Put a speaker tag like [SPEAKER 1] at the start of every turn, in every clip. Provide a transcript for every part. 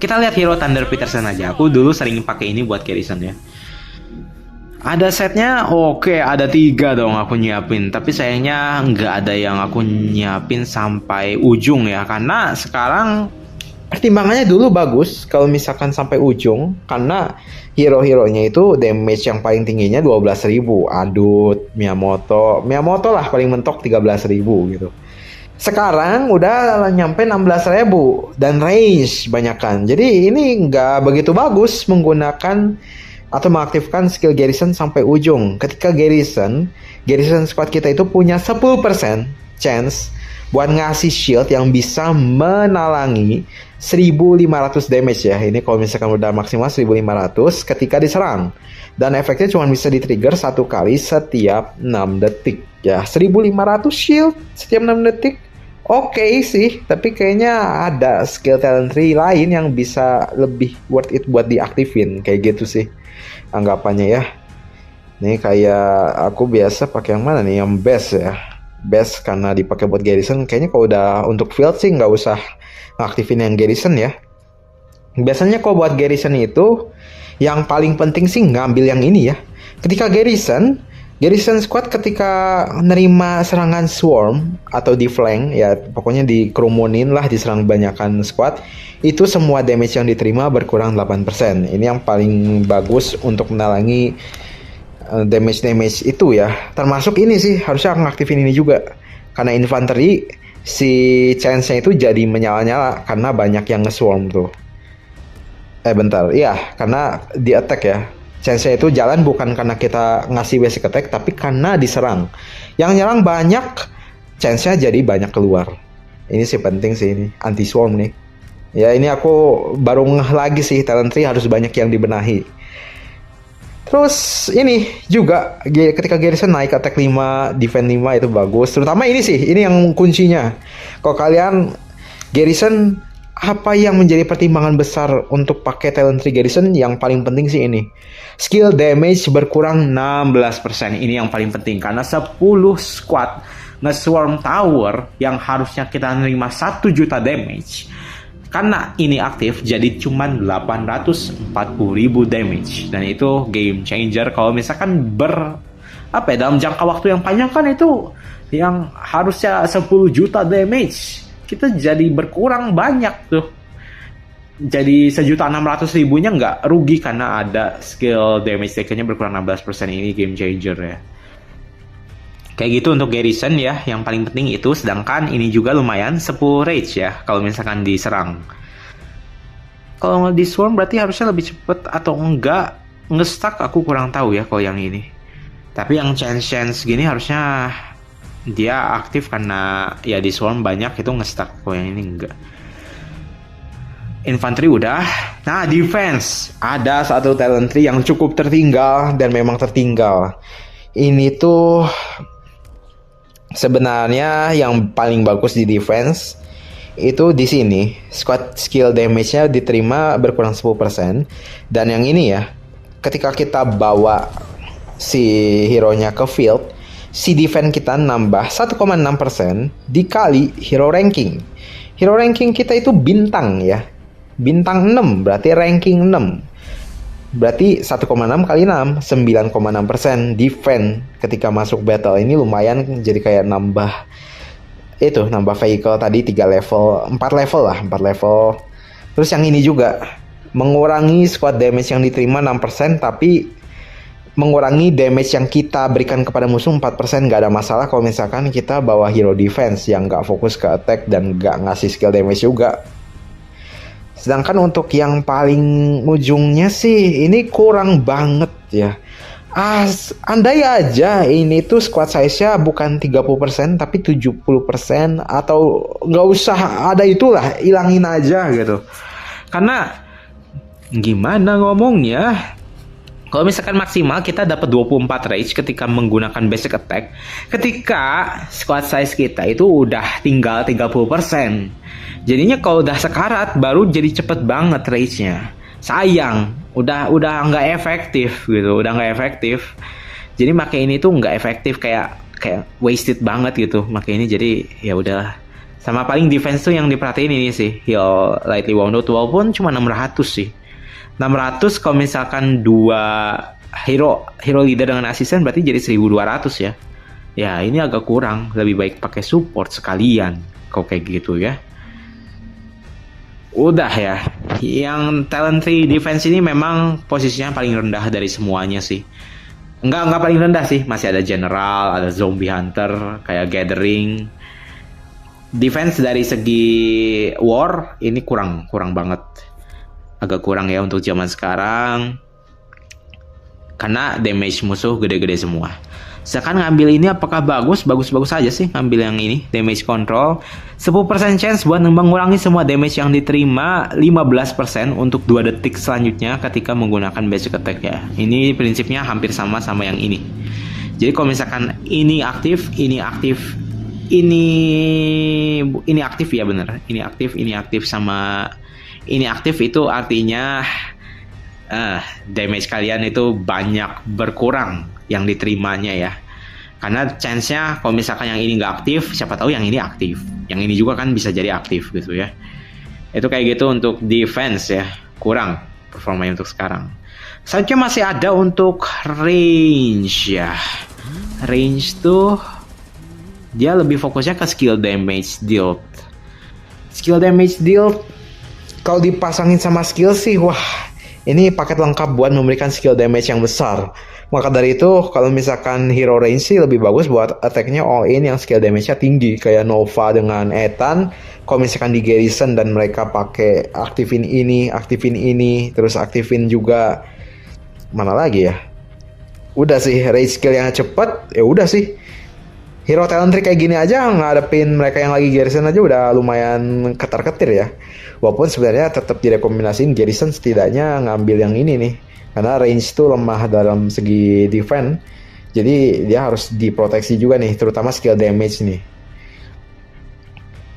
[SPEAKER 1] Kita lihat hero Thunder Peterson aja. Aku dulu sering pakai ini buat Garrison ya. Ada setnya, oke, ada 3 dong aku nyiapin. Tapi sayangnya nggak ada yang aku nyiapin sampai ujung ya. Karena sekarang pertimbangannya dulu bagus kalau misalkan sampai ujung. Karena hero-heronya itu damage yang paling tingginya 12.000. Adut, Miyamoto lah paling mentok 13.000 gitu. Sekarang udah nyampe 16.000 dan range banyakan. Jadi ini nggak begitu bagus menggunakan atau mengaktifkan skill Garrison sampai ujung. Ketika Garrison squad kita itu punya 10% chance buat ngasih shield yang bisa menalangi 1.500 damage ya. Ini kalau misalkan udah maksimal 1.500 ketika diserang. Dan efeknya cuma bisa di-trigger 1 kali setiap 6 detik ya. 1.500 shield setiap 6 detik. Oke sih, tapi kayaknya ada skill talent tree lain yang bisa lebih worth it buat diaktifin. Kayak gitu sih anggapannya ya. Nih kayak aku biasa pakai yang mana nih? Yang best ya. Best karena dipakai buat Garrison. Kayaknya kalau udah untuk field sih nggak usah ngaktifin yang Garrison ya. Biasanya kalau buat Garrison itu yang paling penting sih ngambil yang ini ya. Ketika Garrison squad ketika nerima serangan swarm atau di flank ya, pokoknya dikerumunin lah, diserang banyakan squad, itu semua damage yang diterima berkurang 8%. Ini yang paling bagus untuk menalangi damage itu ya. Termasuk ini sih harusnya ngaktifin ini juga. Karena infanteri si chance-nya itu jadi menyala-nyala karena banyak yang nge-swarm tuh. Bentar. Iya, karena di attack ya. Chance-nya itu jalan bukan karena kita ngasih basic attack, tapi karena diserang. Yang nyerang banyak, chance-nya jadi banyak keluar. Ini sih penting sih ini, anti-swarm nih. Ya ini aku baru ngeh lagi sih, talent tree harus banyak yang dibenahi. Terus ini juga ketika Garrison naik attack 5, defense 5 itu bagus. Terutama ini sih, ini yang kuncinya. Kalau kalian Garrison, apa yang menjadi pertimbangan besar untuk pakai talent tree Garrison? Yang paling penting sih ini. Skill damage berkurang 16%. Ini yang paling penting karena 10 squad nge-swarm tower yang harusnya kita nerima 1 juta damage. Karena ini aktif jadi cuman 840.000 damage. Dan itu game changer kalau misalkan dalam jangka waktu yang panjang kan itu yang harusnya 10 juta damage. Kita jadi berkurang banyak tuh. Jadi 1.600.000 nya nggak rugi karena ada skill damage taken-nya berkurang 16%. Ini game changer ya. Kayak gitu untuk Garrison ya, yang paling penting itu. Sedangkan ini juga lumayan 10 rage ya kalau misalkan diserang. Kalau di swarm berarti harusnya lebih cepet atau enggak. Nge-stuck aku kurang tahu ya kalau yang ini. Tapi yang chance gini harusnya dia aktif karena ya di swarm banyak itu nge-stuck. Kalau yang ini enggak. Infanteri udah. Nah, defense ada satu talent tree yang cukup tertinggal dan memang tertinggal. Ini tuh sebenarnya yang paling bagus di defense itu di sini. Squad skill damage-nya diterima berkurang 10%. Dan yang ini ya, ketika kita bawa si hero-nya ke field, si defense kita nambah 1,6% dikali hero ranking. Hero ranking kita itu bintang ya. Bintang 6 berarti ranking 6. Berarti 1,6 kali 6 9,6% defense ketika masuk battle. Ini lumayan jadi kayak nambah vehicle tadi 3 level, 4 level lah, 4 level. Terus yang ini juga mengurangi squad damage yang diterima 6%, tapi mengurangi damage yang kita berikan kepada musuh 4%. Gak ada masalah kalau misalkan kita bawa hero defense yang gak fokus ke attack dan gak ngasih skill damage juga. Sedangkan untuk yang paling ujungnya sih ini kurang banget ya. Andai aja ini tuh squad size-nya bukan 30% tapi 70%, atau nggak usah ada itulah, ilangin aja gitu. Karena gimana ngomongnya, kalau misalkan maksimal kita dapat 24 rage ketika menggunakan basic attack, ketika squad size kita itu udah tinggal 30%. Jadinya kalau udah sekarat baru jadi cepet banget rage-nya. Sayang, udah nggak efektif gitu, udah nggak efektif. Jadi pakai ini tuh nggak efektif, kayak wasted banget gitu. Pakai ini jadi ya udahlah, Sama paling defense tuh yang diperhatiin ini sih, heal lightly wounded, walaupun cuma 600 sih. 600 kalau misalkan dua hero leader dengan asisten berarti jadi 1200 ya. Ya ini agak kurang, lebih baik pakai support sekalian kalau kayak gitu ya. Udah ya, yang talent 3 defense ini memang posisinya paling rendah dari semuanya sih. Enggak paling rendah sih, masih ada general, ada zombie hunter, kayak gathering. Defense dari segi war ini kurang banget. Agak kurang ya untuk zaman sekarang. Karena damage musuh gede-gede semua. Sekarang ngambil ini apakah bagus? Bagus-bagus aja sih ngambil yang ini, damage control. 10% chance buat mengurangi semua damage yang diterima, 15% untuk 2 detik selanjutnya ketika menggunakan basic attack ya. Ini prinsipnya hampir sama yang ini. Jadi kalau misalkan ini aktif ya bener. Ini aktif sama ini aktif itu artinya damage kalian itu banyak berkurang yang diterimanya ya. Karena chance-nya kalau misalkan yang ini nggak aktif, siapa tahu yang ini aktif. Yang ini juga kan bisa jadi aktif gitu ya. Itu kayak gitu untuk defense ya. Kurang performanya untuk sekarang. Selanjutnya masih ada untuk range ya. Range tuh dia lebih fokusnya ke skill damage dealt. Skill damage dealt kalau dipasangin sama skill sih, wah, ini paket lengkap buat memberikan skill damage yang besar. Maka dari itu, kalau misalkan hero range sih lebih bagus buat attack-nya all in yang skill damage-nya tinggi. Kayak Nova dengan Ethan. Kalau misalkan di garrison dan mereka pakai aktifin ini, terus aktifin juga mana lagi ya? Udah sih, range skill yang cepet, ya udah sih. Hero talent tree kayak gini aja ngadepin mereka yang lagi garrison aja udah lumayan ketar-ketir ya. Walaupun sebenarnya tetap direkomendasiin garrison setidaknya ngambil yang ini nih. Karena range itu lemah dalam segi defense. Jadi dia harus diproteksi juga nih, terutama skill damage nih.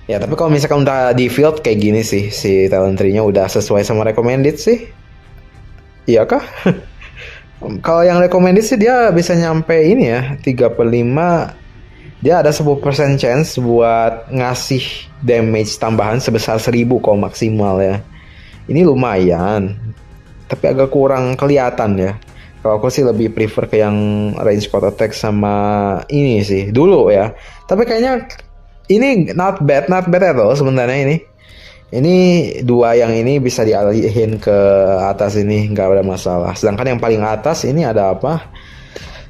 [SPEAKER 1] Ya tapi kalau misalkan udah di field kayak gini sih, si talent tree-nya udah sesuai sama recommended sih. Iya kah? Kalau yang recommended sih dia bisa nyampe ini ya, 3/5. Dia ada 10% chance buat ngasih damage tambahan sebesar 1000 kalau maksimal ya. Ini lumayan, tapi agak kurang kelihatan ya. Kalau aku sih lebih prefer ke yang range squad attack sama ini sih dulu ya. Tapi kayaknya ini not bad at all sebenarnya ini. Ini dua yang ini bisa dialihin ke atas ini, nggak ada masalah. Sedangkan yang paling atas ini ada apa?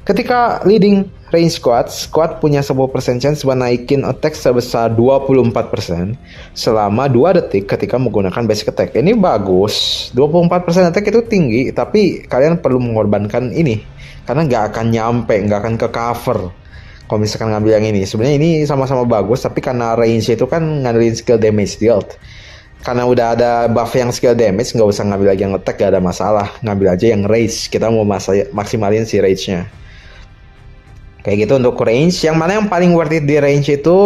[SPEAKER 1] Ketika leading range squad punya 10% chance buat naikin attack sebesar 24% selama 2 detik ketika menggunakan basic attack. Ini bagus, 24% attack itu tinggi, tapi kalian perlu mengorbankan ini karena nggak akan ke cover kalau misalkan ngambil yang ini. Sebenarnya ini sama-sama bagus, tapi karena range itu kan ngandelin skill damage dealt. Karena udah ada buff yang skill damage, nggak usah ngambil lagi yang attack, gak ada masalah. Ngambil aja yang rage, kita mau maksimalin si rage-nya. Kayak gitu untuk range. Yang mana yang paling worth it di range itu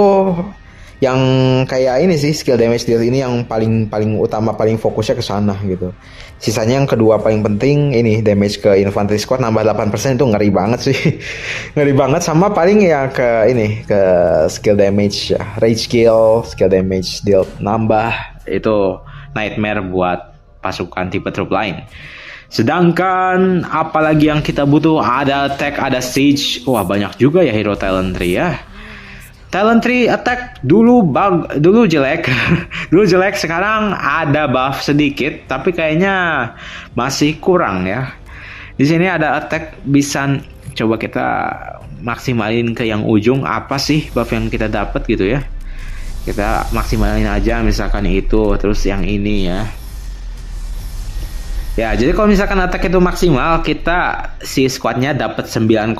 [SPEAKER 1] yang kayak ini sih, skill damage deal ini yang paling utama, paling fokusnya ke sana gitu. Sisanya yang kedua paling penting ini damage ke infantry squad nambah 8% itu ngeri banget sih. Ngeri banget. Sama paling ya ke ini, ke skill damage ya. Rage skill damage deal nambah itu nightmare buat pasukan tipe troop lain. Sedangkan apalagi yang kita butuh, ada attack, ada siege. Wah, banyak juga ya hero talent tree ya. Talent tree attack dulu jelek. Dulu jelek, sekarang ada buff sedikit, tapi kayaknya masih kurang ya. Di sini ada attack, bisa coba kita maksimalin ke yang ujung. Apa sih buff yang kita dapat gitu ya? Kita maksimalin aja misalkan itu, terus yang ini ya. Ya, jadi kalau misalkan attack itu maksimal, kita si squadnya dapat 9,6%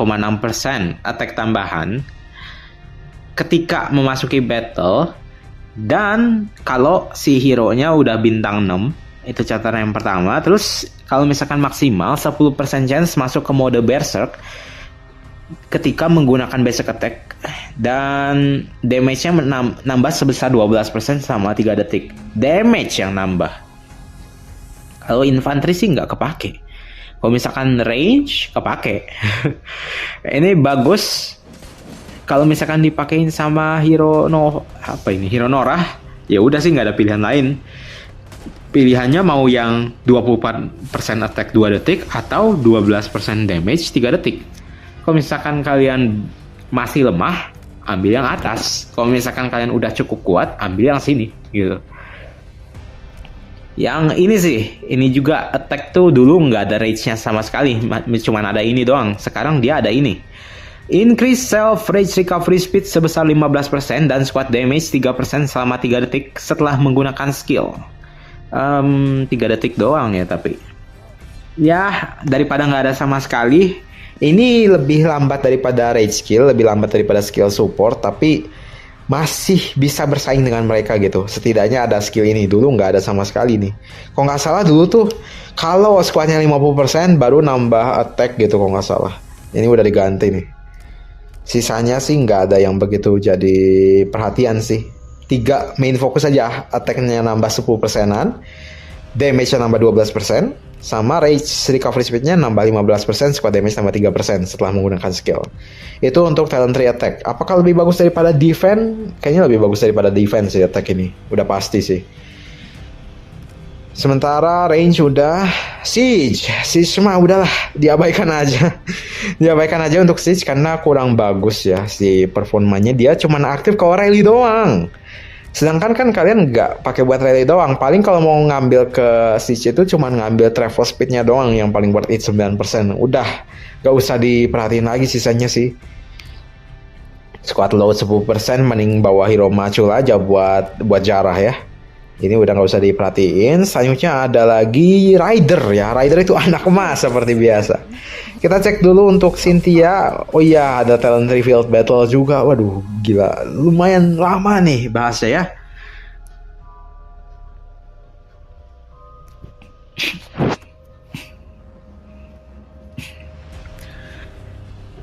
[SPEAKER 1] attack tambahan ketika memasuki battle. Dan kalau si hero-nya udah bintang 6, itu catatan yang pertama. Terus kalau misalkan maksimal 10% chance masuk ke mode berserk ketika menggunakan basic attack, dan damage-nya nambah sebesar 12% selama 3 detik. Damage yang nambah. Kalau infanteri sih nggak kepake. Kalau misalkan range kepake. Ini bagus. Kalau misalkan dipakein sama Hero Nora, ya udah sih nggak ada pilihan lain. Pilihannya mau yang 24% attack 2 detik atau 12% damage 3 detik. Kalau misalkan kalian masih lemah, ambil yang atas. Kalau misalkan kalian udah cukup kuat, ambil yang sini gitu. Yang ini sih, ini juga attack tuh dulu nggak ada rage-nya sama sekali, cuman ada ini doang. Sekarang dia ada ini. Increase self rage recovery speed sebesar 15% dan squad damage 3% selama 3 detik setelah menggunakan skill. 3 detik doang ya, tapi ya daripada nggak ada sama sekali. Ini lebih lambat daripada rage skill, lebih lambat daripada skill support, tapi masih bisa bersaing dengan mereka gitu. Setidaknya ada skill ini, dulu nggak ada sama sekali nih. Kalau nggak salah dulu tuh kalau squadnya 50% baru nambah attack gitu kalau nggak salah. Ini udah diganti nih. Sisanya sih nggak ada yang begitu jadi perhatian sih. 3 main fokus aja, attack-nya nambah 10%-an, damage-nya nambah 12%, sama rage recovery speed-nya nambah 15%, squad damage nambah 3% setelah menggunakan skill. Itu untuk talent tree attack. Apakah lebih bagus daripada defense? Kayaknya lebih bagus daripada defense sih attack ini. Udah pasti sih. Sementara range udah Siege mah udahlah diabaikan aja. Diabaikan aja untuk Siege karena kurang bagus ya si performanya. Dia cuma aktif kalau rally doang. Sedangkan kan kalian nggak pakai buat rally doang. Paling kalau mau ngambil ke Siege itu cuma ngambil travel speednya doang yang paling worth it 9%. Udah nggak usah diperhatiin lagi sisanya sih. Squad load 10% mending bawa hero macul aja buat jarah ya. Ini udah nggak usah diperhatiin. Selanjutnya ada lagi Rider ya. Rider itu anak emas seperti biasa. Kita cek dulu untuk Cynthia. Oh iya, ada talent revealed battle juga. Waduh, gila. Lumayan lama nih bahasnya ya.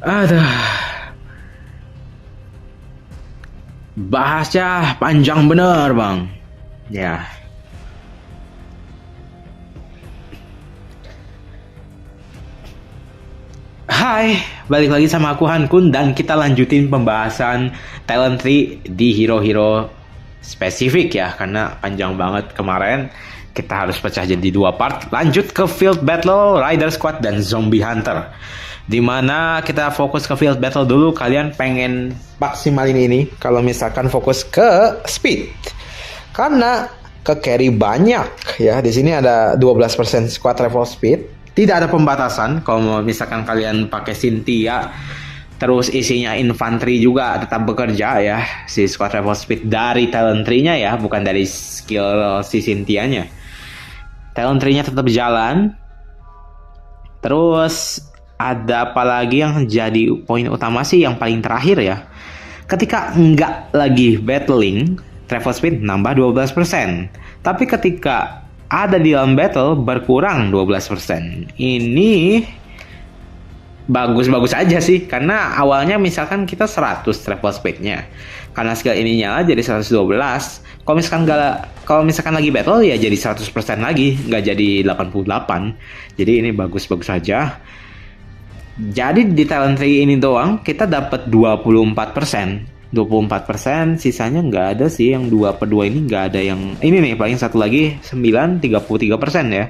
[SPEAKER 1] Aduh. Bahasnya panjang bener, Bang. Ya. Hai, balik lagi sama aku Hankun dan kita lanjutin pembahasan talent tree di hero-hero spesifik ya, karena panjang banget kemarin. Kita harus pecah jadi 2 part. Lanjut ke field battle, rider squad dan zombie hunter. Dimana kita fokus ke field battle dulu. Kalian pengen maksimalin ini kalau misalkan fokus ke speed. Karena ke carry banyak ya. Di sini ada 12% squad travel speed. Tidak ada pembatasan. Kalau misalkan kalian pakai Cynthia terus isinya infantry juga tetap bekerja ya. Si squad travel speed dari talent tree-nya ya, bukan dari skill si Cynthia-nya. Talent tree-nya tetap jalan. Terus ada apa lagi yang jadi poin utama sih yang paling terakhir ya. Ketika nggak lagi battling, travel speed nambah 12%. Tapi ketika ada di dalam battle berkurang 12%. Ini bagus-bagus aja sih. Karena awalnya misalkan kita 100 travel speednya. Karena skill ini nyala jadi 112. Kalau misalkan lagi battle ya jadi 100% lagi. Nggak jadi 88. Jadi ini bagus-bagus aja. Jadi di talent tree ini doang kita dapat 24%. 24%, sisanya nggak ada sih yang 2/2 ini, nggak ada yang ini nih, paling satu lagi 33% ya.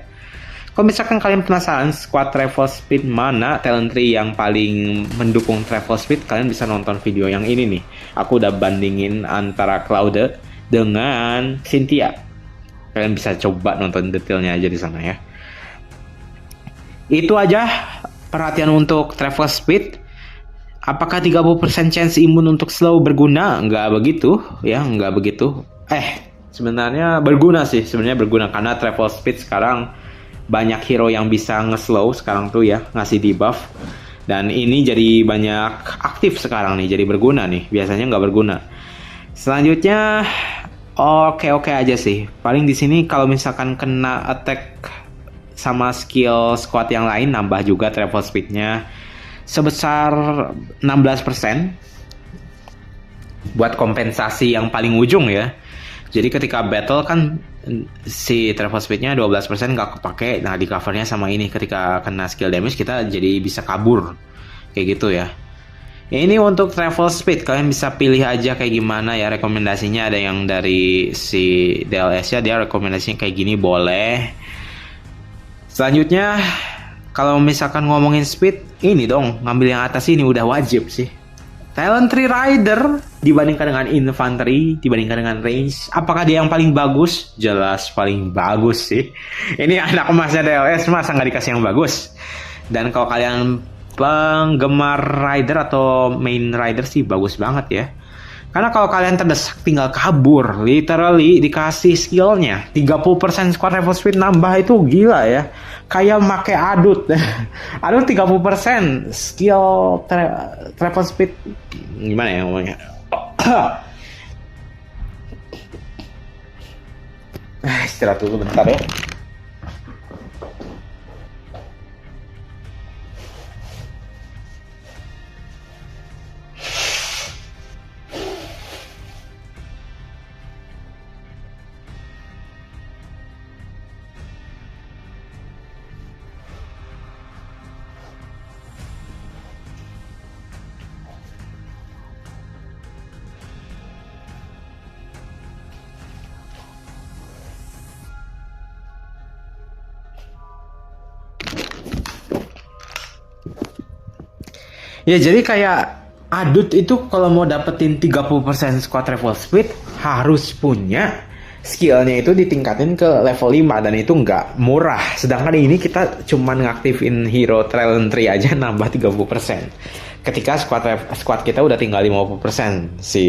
[SPEAKER 1] Kalau misalkan kalian penasaran squad travel speed mana talent tree yang paling mendukung travel speed, kalian bisa nonton video yang ini nih. Aku udah bandingin antara Claude dengan Cynthia. Kalian bisa coba nonton detailnya aja di sana ya. Itu aja perhatian untuk travel speed. Apakah 30% chance imun untuk slow berguna? Nggak begitu ya, nggak begitu. Sebenarnya berguna sih, karena travel speed sekarang banyak hero yang bisa nge-slow sekarang tuh ya, ngasih debuff. Dan ini jadi banyak aktif sekarang nih, jadi berguna nih. Biasanya nggak berguna. Selanjutnya oke aja sih. Paling di sini kalau misalkan kena attack sama skill squad yang lain, nambah juga travel speednya sebesar 16% buat kompensasi yang paling ujung ya. Jadi ketika battle kan si travel speednya 12% nggak kepake. Nah di covernya sama ini, ketika kena skill damage kita jadi bisa kabur kayak gitu ya. Ini untuk travel speed, kalian bisa pilih aja kayak gimana ya rekomendasinya. Ada yang dari si DLS ya, dia rekomendasinya kayak gini boleh. Selanjutnya, kalau misalkan ngomongin speed, ini dong, ngambil yang atas ini udah wajib sih. Talent Tree Rider dibandingkan dengan Infantry, dibandingkan dengan Range, apakah dia yang paling bagus? Jelas paling bagus sih. Ini anak emasnya DLS, masa nggak dikasih yang bagus? Dan kalau kalian penggemar rider atau main rider sih bagus banget ya. Karena kalau kalian terdesak tinggal kabur, literally dikasih skillnya 30% squad level speed nambah, itu gila ya. Kayak make adut. Adut 30% skill travel speed, gimana ya ngomongnya. Istirahat dulu bentar ya. Ya jadi kayak adut itu kalau mau dapetin 30% squad travel speed harus punya skillnya itu ditingkatin ke level 5 dan itu nggak murah. Sedangkan ini kita cuman ngaktifin hero talent tree aja nambah 30%. Ketika squad kita udah tinggal 50% si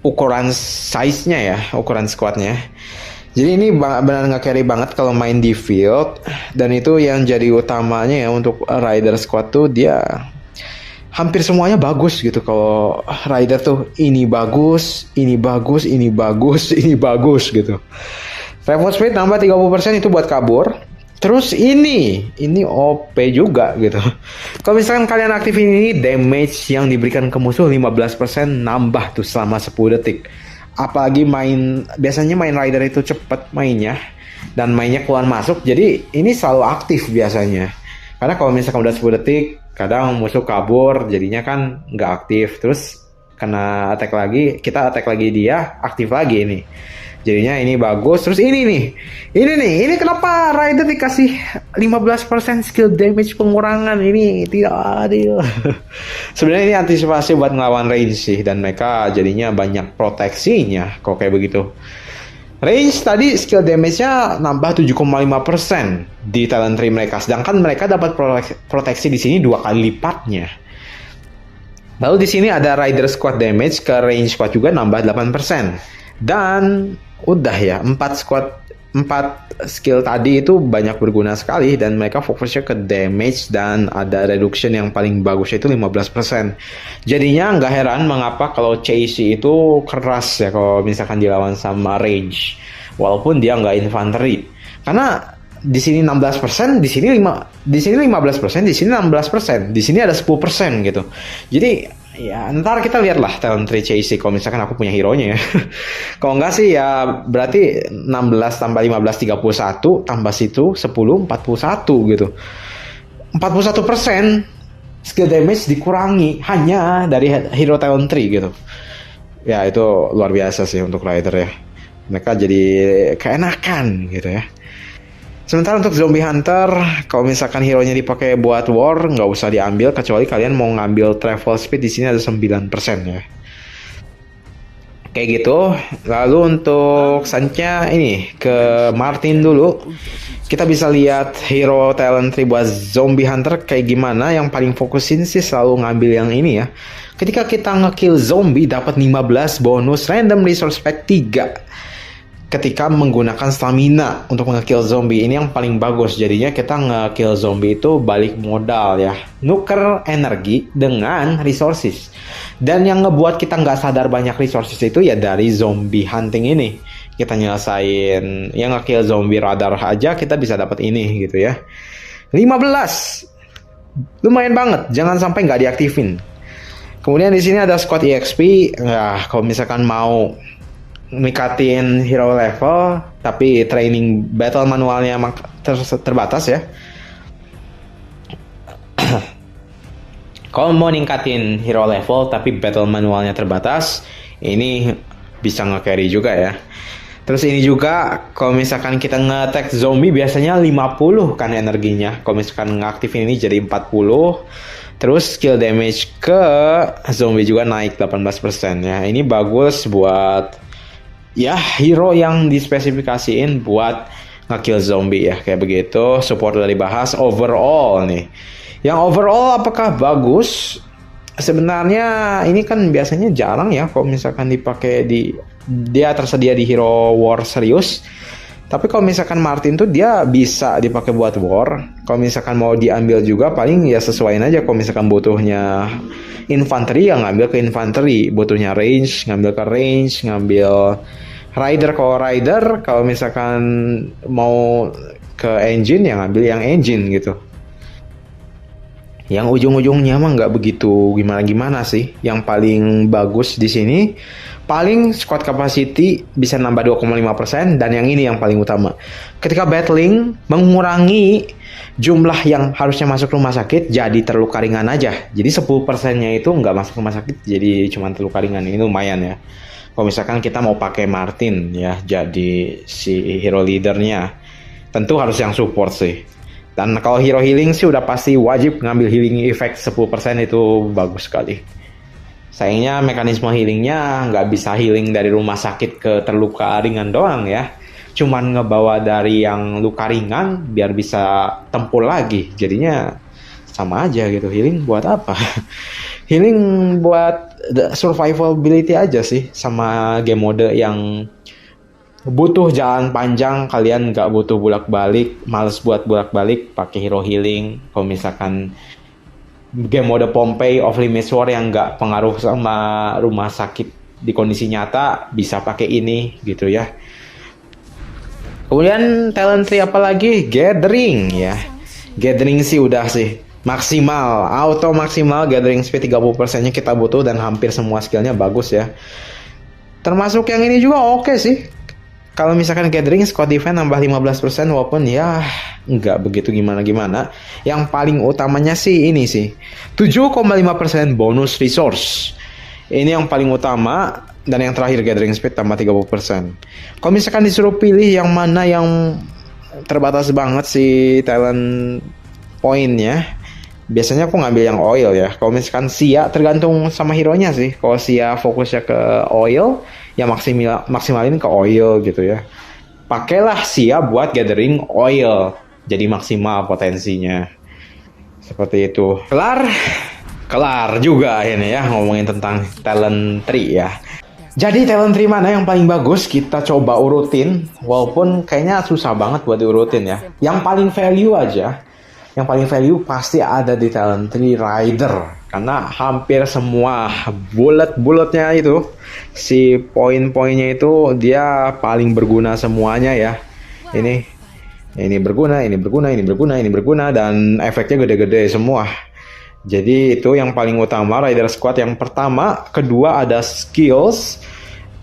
[SPEAKER 1] ukuran size-nya ya, ukuran squadnya. Jadi ini benar nggak carry banget kalau main di field, dan itu yang jadi utamanya ya untuk rider squad tuh, dia hampir semuanya bagus gitu. Kalau rider tuh ini bagus, ini bagus, ini bagus, ini bagus gitu. Travel speed nambah 30% itu buat kabur. Terus ini OP juga gitu. Kalau misalkan kalian aktifin ini, damage yang diberikan ke musuh 15% nambah tuh selama 10 detik. Apalagi biasanya main rider itu cepet mainnya dan mainnya keluar masuk, jadi ini selalu aktif biasanya. Karena kalau misalkan udah 10 detik kadang musuh kabur, jadinya kan nggak aktif, terus kena attack lagi, kita attack lagi dia, aktif lagi ini. Jadinya ini bagus. Terus ini kenapa rider dikasih 15% skill damage pengurangan, ini tidak adil. Sebenarnya ini antisipasi buat ngelawan range sih, dan mereka jadinya banyak proteksinya kalau kayak begitu. Range tadi skill damage-nya nambah 7,5% di talent tree mereka, sedangkan mereka dapat proteksi di sini 2 kali lipatnya. Lalu di sini ada rider squad damage ke range squad juga nambah 8%. Dan udah ya, 4 skill tadi itu banyak berguna sekali, dan mereka fokusnya ke damage, dan ada reduction yang paling bagus itu 15%. Jadinya nggak heran mengapa kalau Chasey itu keras ya kalau misalkan dilawan sama range, walaupun dia nggak infantry. Karena di sini 16%, di sini 15%, di sini 16%, di sini ada 10% gitu. Jadi ya ntar kita lihat lah talent tree Chasey kalau misalkan aku punya hero-nya ya. Kalau enggak sih ya berarti 16 tambah 15 31 tambah situ 10 41 gitu. 41% skill damage dikurangi hanya dari hero talent tree gitu. Ya itu luar biasa sih untuk rider ya. Mereka jadi keenakan gitu ya. Sementara untuk zombie hunter, kalau misalkan hero-nya dipakai buat war, nggak usah diambil kecuali kalian mau ngambil travel speed. Di sini ada 9% ya. Kayak gitu. Lalu untuk selanjutnya ini ke Martin dulu. Kita bisa lihat hero talent tree buat zombie hunter kayak gimana. Yang paling fokusin sih selalu ngambil yang ini ya. Ketika kita ngekill zombie dapat 15 bonus random resource pack 3. Ketika menggunakan stamina untuk nge-kill zombie, ini yang paling bagus. Jadinya kita nge-kill zombie itu balik modal ya, nuker energi dengan resources. Dan yang ngebuat kita nggak sadar banyak resources itu ya dari zombie hunting ini. Kita nyelesain yang nge-kill zombie radar aja kita bisa dapat ini gitu ya. 15, lumayan banget. Jangan sampai nggak diaktifin. Kemudian di sini ada squad EXP. Nah, kalau misalkan mau nikatin hero level tapi training battle manualnya terbatas ya. Kalau mau ningkatin hero level tapi battle manualnya terbatas, ini bisa nge-carry juga ya. Terus ini juga kalau misalkan kita nge-attack zombie biasanya 50 kan energinya. Kalau misalkan ngaktifin ini jadi 40. Terus skill damage ke zombie juga naik 18% ya. Ini bagus buat ya hero yang dispesifikasiin buat nge-kill zombie ya. Kayak begitu. Support udah dibahas. Overall nih. Yang overall apakah bagus? Sebenarnya ini kan biasanya jarang ya kalau misalkan dipakai dia tersedia di Hero War serius. Tapi kalau misalkan Martin tuh dia bisa dipakai buat war. Kalau misalkan mau diambil juga paling ya sesuaiin aja. Kalau misalkan butuhnya infanteri ya ngambil ke infanteri, butuhnya range ngambil ke range, ngambil rider kalau misalkan mau ke engine ya ngambil yang engine gitu. Yang ujung-ujungnya mah nggak begitu gimana-gimana sih. Yang paling bagus di sini paling squad capacity bisa nambah 2,5% dan yang ini yang paling utama. Ketika battling mengurangi jumlah yang harusnya masuk rumah sakit jadi terluka ringan aja. Jadi 10%-nya itu nggak masuk rumah sakit jadi cuma terluka ringan. Ini lumayan ya. Kalau misalkan kita mau pakai Martin ya jadi si hero leadernya, tentu harus yang support sih. Dan kalau hero healing sih udah pasti wajib ngambil healing effect 10% itu bagus sekali. Sayangnya mekanisme healingnya nggak bisa healing dari rumah sakit ke terluka ringan doang ya. Cuman ngebawa dari yang luka ringan biar bisa tempur lagi. Jadinya sama aja gitu. Healing buat apa? Healing buat survivability aja sih. Sama game mode yang butuh jalan panjang, kalian nggak butuh bolak-balik, males buat bolak-balik, pakai hero healing. Kalau misalkan game mode Pompeii of Limits War yang nggak pengaruh sama rumah sakit di kondisi nyata, bisa pakai ini gitu ya. Kemudian talent tree apalagi? Gathering ya. Gathering sih udah sih maksimal, auto maksimal gathering speed 30%-nya kita butuh dan hampir semua skillnya bagus ya. Termasuk yang ini juga oke sih. Kalau misalkan gathering squad defense nambah 15% walaupun ya nggak begitu gimana-gimana. Yang paling utamanya sih ini sih 7,5% bonus resource. Ini yang paling utama. Dan yang terakhir gathering speed tambah 30%. Kalau misalkan disuruh pilih yang mana yang terbatas banget sih talent poinnya, biasanya aku ngambil yang oil ya. Kalau misalkan Sia tergantung sama hero-nya sih. Kalau Sia fokusnya ke oil, ya maksimalin ke oil gitu ya. Pakailah Sia buat gathering oil, jadi maksimal potensinya. Seperti itu. Kelar juga ini ya ngomongin tentang talent tree ya. Jadi talent tree mana yang paling bagus kita coba urutin. Walaupun kayaknya susah banget buat diurutin ya. Yang paling value pasti ada di talent tree rider. Karena hampir semua bullet-bulletnya itu, si poin-poinnya itu dia paling berguna semuanya ya. Ini berguna dan efeknya gede-gede semua. Jadi itu yang paling utama rider squad. Yang pertama, kedua ada skills.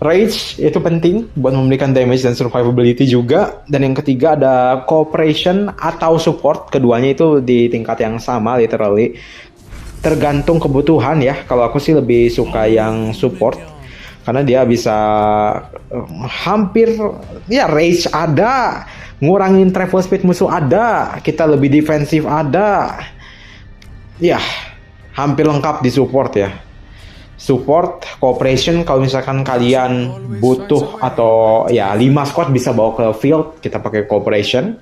[SPEAKER 1] Rage itu penting buat memberikan damage dan survivability juga. Dan yang ketiga ada cooperation atau support. Keduanya itu di tingkat yang sama literally. Tergantung kebutuhan ya. Kalau aku sih lebih suka yang support karena dia bisa hampir ya rage ada, ngurangin travel speed musuh ada, kita lebih defensif ada. Ya, hampir lengkap di support ya. Support, cooperation kalau misalkan kalian butuh atau ya 5 squad bisa bawa ke field, kita pakai cooperation.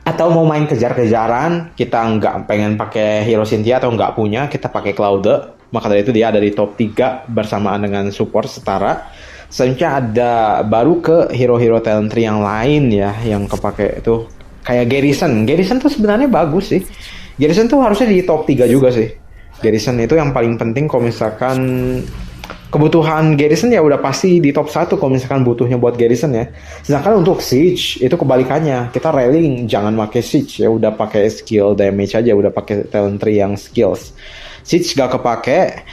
[SPEAKER 1] Atau mau main kejar-kejaran, kita nggak pengen pakai hero Cynthia atau nggak punya, kita pakai Claude. Maka dari itu dia ada di top 3 bersamaan dengan support setara. Selanjutnya ada baru ke hero-hero talent tree yang lain ya, yang kepake itu kayak Garrison. Garrison tuh sebenarnya bagus sih. Garrison tuh harusnya di top 3 juga sih. Garrison itu yang paling penting kalau misalkan kebutuhan Garrison ya udah pasti di top 1 kalau misalkan butuhnya buat Garrison ya. Sedangkan untuk Siege itu kebalikannya. Kita railing jangan pakai Siege ya, udah pakai skill damage aja, udah pakai talent tree yang skills. Siege gak kepake,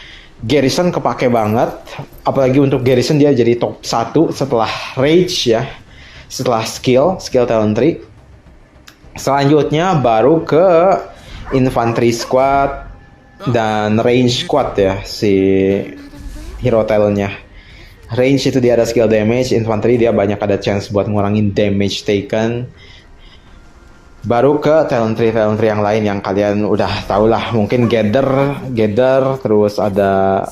[SPEAKER 1] Garrison kepake banget. Apalagi untuk Garrison dia jadi top 1 setelah Rage ya. Setelah skill talent tree. Selanjutnya baru ke Infantry Squad. dan range squad ya si hero talentnya. Range itu dia ada skill damage, infantry dia banyak ada chance buat ngurangin damage taken. Baru ke talent tree yang lain yang kalian udah tau lah, mungkin gather, terus ada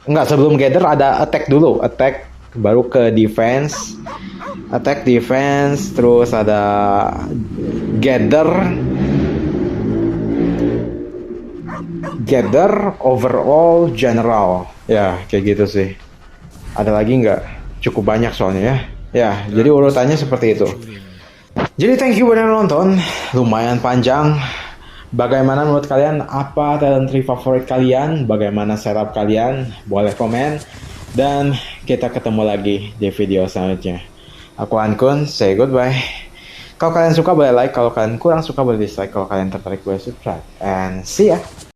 [SPEAKER 1] enggak, sebelum gather ada attack dulu, attack baru ke defense, terus ada gather, overall, general, ya kayak gitu sih. Ada lagi nggak? Cukup banyak soalnya ya. Ya, jadi urutannya seperti itu. Jadi thank you udah nonton, lumayan panjang. Bagaimana menurut kalian? Apa talent tree favorit kalian? Bagaimana setup kalian? Boleh komen. Dan kita ketemu lagi di video selanjutnya. Aku Ankun, say goodbye. Kalau kalian suka boleh like, kalau kalian kurang suka boleh dislike, kalau kalian tertarik boleh subscribe. And see ya!